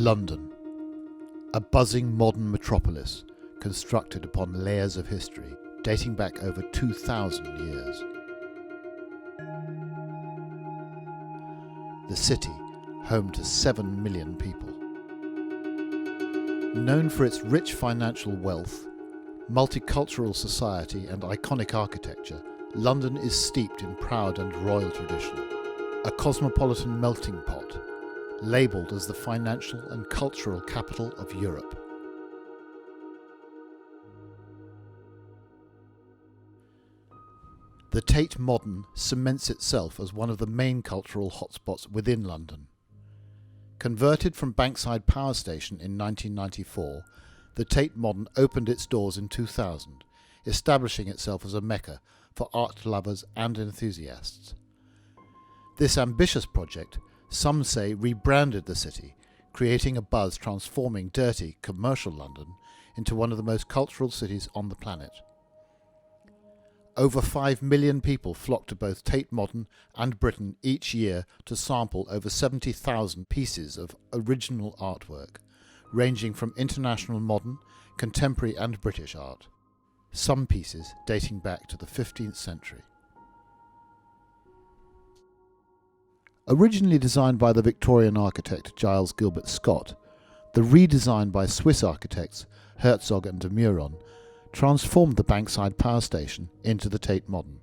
London, a buzzing modern metropolis constructed upon layers of history dating back over 2,000 years. The city, home to 7 million people. Known for its rich financial wealth, multicultural society and iconic architecture, London is steeped in proud and royal tradition, a cosmopolitan melting pot, labelled as the financial and cultural capital of Europe. The Tate Modern cements itself as one of the main cultural hotspots within London. Converted from Bankside Power Station in 1994, the Tate Modern opened its doors in 2000, establishing itself as a mecca for art lovers and enthusiasts. This ambitious project, some say, rebranded the city, creating a buzz transforming dirty, commercial London into one of the most cultural cities on the planet. Over 5 million people flock to both Tate Modern and Britain each year to sample over 70,000 pieces of original artwork, ranging from international modern, contemporary and British art, some pieces dating back to the 15th century. Originally designed by the Victorian architect Giles Gilbert Scott, the redesign by Swiss architects Herzog and de Meuron transformed the Bankside Power Station into the Tate Modern.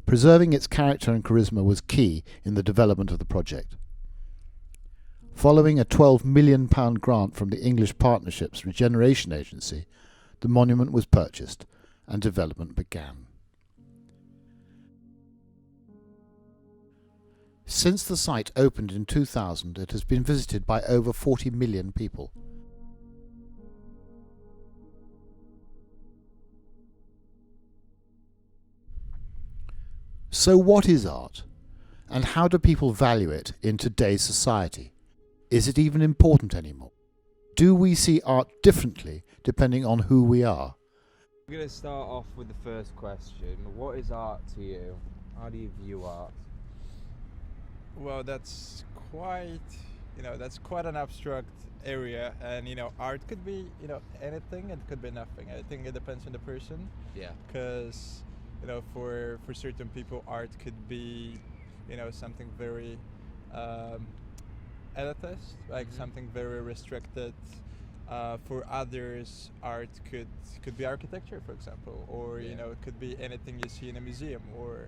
Preserving its character and charisma was key in the development of the project. Following a £12 million grant from the English Partnerships Regeneration Agency, the monument was purchased and development began. Since the site opened in 2000, it has been visited by over 40 million people. So what is art? And how do people value it in today's society? Is it even important anymore? Do we see art differently depending on who we are? I'm going to start off with the first question. What is art to you? How do you view art? Well, that's quite an abstract area, and art could be anything, it could be nothing. I think it depends on the person. Yeah. Because for certain people, art could be something very elitist, like something very restricted. For others, art could be architecture, for example, or it could be anything you see in a museum, or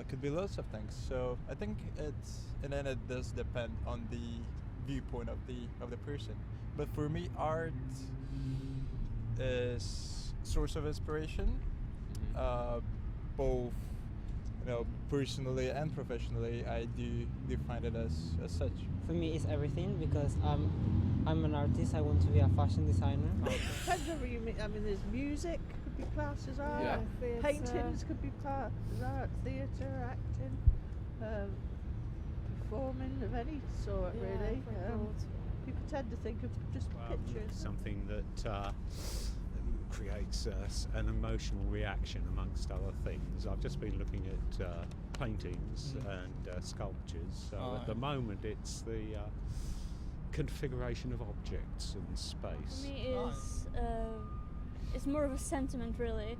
could be lots of things. So I think it does depend on the viewpoint of the person. But for me, art is source of inspiration, both personally and professionally. I do find it as such. For me, it's everything, because I'm an artist. I want to be a fashion designer. Depends on what you mean. I mean, there's music could be classed as art. Yeah. Paintings could be classed as art. Theatre, acting, performing of any sort, really. People tend to think of just pictures. Something that creates an emotional reaction amongst other things. I've just been looking at paintings and sculptures. So at the moment, it's the configuration of objects and space. For me, it's more of a sentiment, really.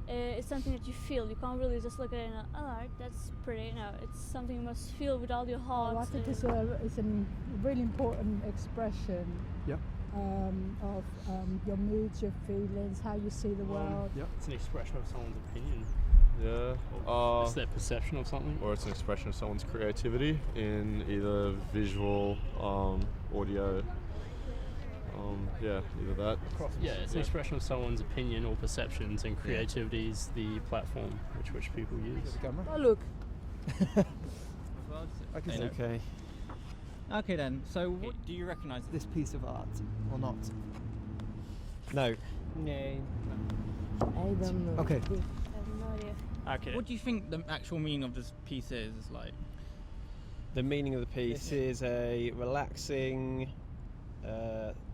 It's something that you feel. You can't really just look at it and that's pretty. No, it's something you must feel with all your heart. Well, I think it's a really important expression of your moods, your feelings, how you see the world. It's an expression of someone's opinion. Yeah. It's their perception of something. Or it's an expression of someone's creativity in either visual, audio. Either that. Yeah, it's an expression of someone's opinion or perceptions, and creativity is the platform which people use. Oh, look. Okay. Okay then, so do you recognise this piece of art or not? No. No. I don't know. Okay. I have no idea. Okay. What do you think the actual meaning of this piece is? Like, the meaning of the piece is a relaxing,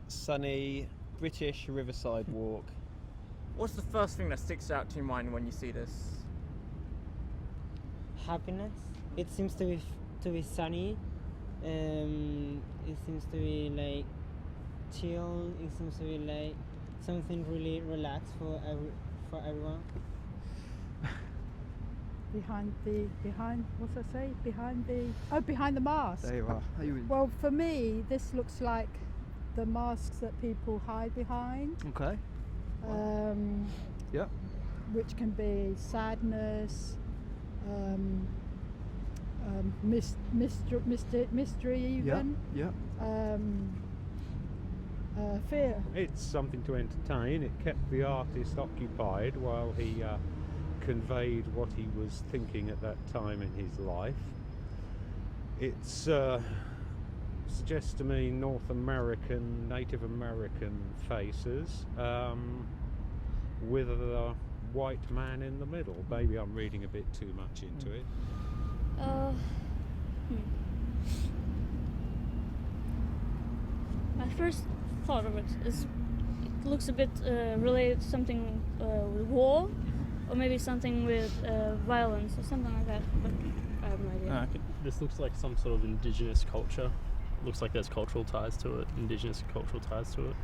sunny British riverside walk. what's the first thing that sticks out to your mind when you see this? Happiness. It seems to be sunny. It seems to be like chill. It seems to be like something really relaxed for everyone. Behind what's that say? Behind the mask. There you are. Well, for me, this looks like the masks that people hide behind. Okay. Yeah. Which can be sadness, mystery even. Yeah. Fear. It's something to entertain. It kept the artist occupied while he conveyed what he was thinking at that time in his life. It's suggests to me North American, Native American faces with a white man in the middle. Maybe I'm reading a bit too much into it. My first thought of it is it looks a bit related to something with war, or maybe something with violence or something like that, but I have no idea. Okay. This looks like some sort of indigenous culture. Looks like there's cultural ties to it, indigenous cultural ties to it.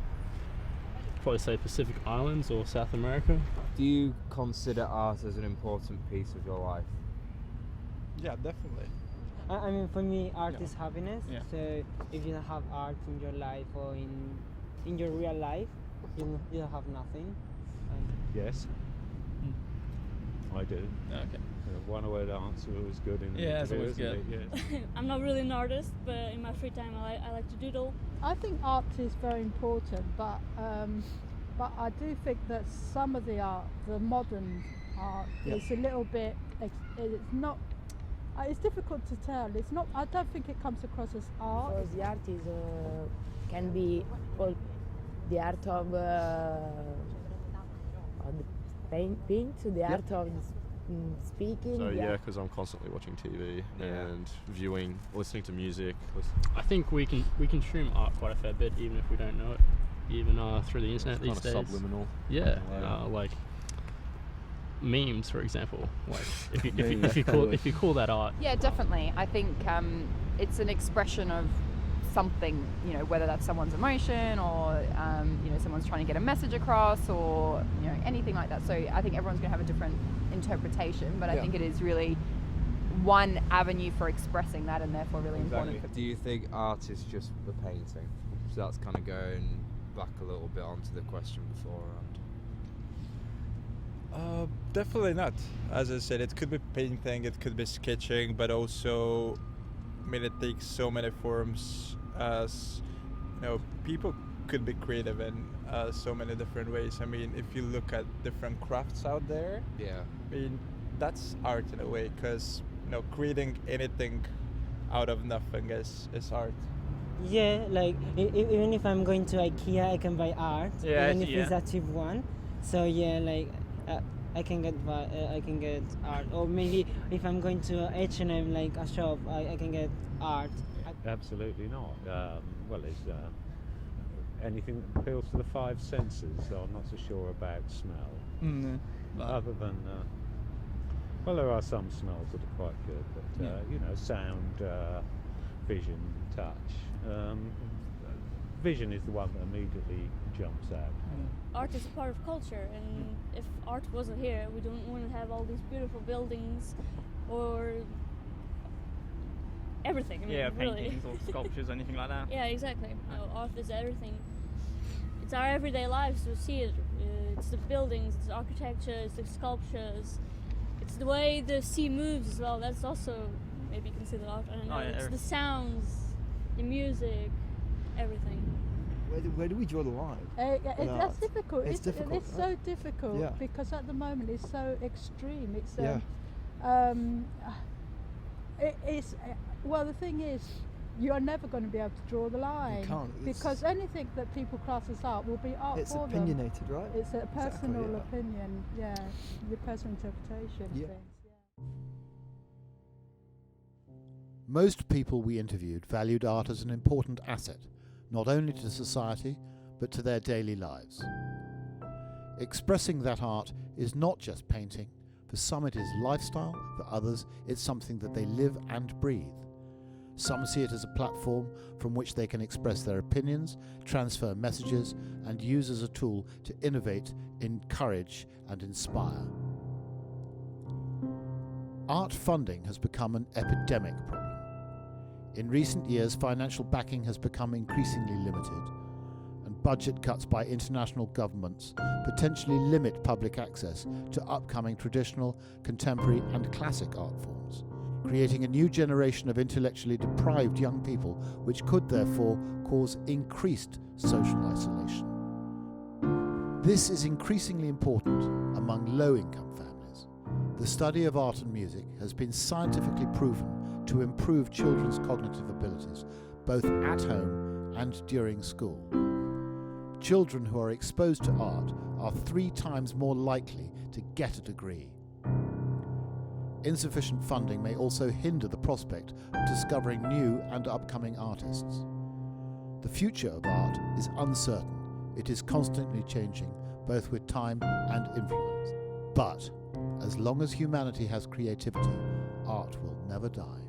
Probably say Pacific Islands or South America. Do you consider art as an important piece of your life? Yeah, definitely. I mean, for me, art Yeah. is happiness. Yeah. So if you don't have art in your life or in your real life, you don't have nothing. Yes, I do. Okay. One word answer was good in the Yeah, that's interview, always isn't good. it? Yes. I'm not really an artist, but in my free time I like to doodle. I think art is very important, but I do think that some of the art, the modern art, is a little bit. It's not. It's difficult to tell. It's not. I don't think it comes across as art. Because the art is can be all the art of the paint, the art of speaking. So yeah, because I'm constantly watching TV and viewing, listening to music. I think we can consume art quite a fair bit, even if we don't know it, even through the internet these days. Kind of subliminal. Yeah, like memes, for example. Like if you call that art. Yeah, definitely. I think it's an expression of something, you know, whether that's someone's emotion or you know, someone's trying to get a message across, or you know, anything like that. So I think everyone's going to have a different interpretation, but I think it is really one avenue for expressing that, and therefore really important. Do you think art is just the painting? So that's kind of going back a little bit onto the question beforehand. Definitely not. As I said, it could be painting, it could be sketching, but also, I mean, it takes so many forms. As you know, people could be creative in so many different ways. I mean, if you look at different crafts out there, I mean, that's art in a way, because you know, creating anything out of nothing is art. Yeah, like even if I'm going to IKEA, I can buy art, even if it's a cheap one. So yeah, like I can get art, or maybe if I'm going to H&M, like a shop, I can get art. Absolutely not. Well, it's anything that appeals to the five senses, so I'm not so sure about smell. Other than, well, there are some smells that are quite good, but you know, sound, vision, touch. Vision is the one that immediately jumps out. Art is a part of culture, and if art wasn't here, we wouldn't have all these beautiful buildings or everything. I mean, paintings really. or sculptures, anything like that. Yeah, exactly. No, art is everything. It's our everyday lives to see it. It's the buildings, it's the architecture, it's the sculptures. It's the way the sea moves as well. That's also maybe considered art. I don't know. It's the sounds, the music, everything. Where do we draw the line? That's difficult. It's difficult. It's so difficult because at the moment it's so extreme. It's it's well, the thing is, you're never going to be able to draw the line. You can't, because anything that people class as art will be art it's for them. opinionated, right? It's a personal Exactly, opinion. Yeah, your personal interpretation of things. Most people we interviewed valued art as an important asset, not only to society, but to their daily lives. Expressing that art is not just painting. For some it is lifestyle, for others it's something that they live and breathe. Some see it as a platform from which they can express their opinions, transfer messages, and use as a tool to innovate, encourage, and inspire. Art funding has become an epidemic problem. In recent years, financial backing has become increasingly limited, and budget cuts by international governments potentially limit public access to upcoming traditional, contemporary, and classic art forms, creating a new generation of intellectually deprived young people, which could therefore cause increased social isolation. This is increasingly important among low-income families. The study of art and music has been scientifically proven to improve children's cognitive abilities, both at home and during school. Children who are exposed to art are 3 times more likely to get a degree. Insufficient funding may also hinder the prospect of discovering new and upcoming artists. The future of art is uncertain. It is constantly changing, both with time and influence. But as long as humanity has creativity, art will never die.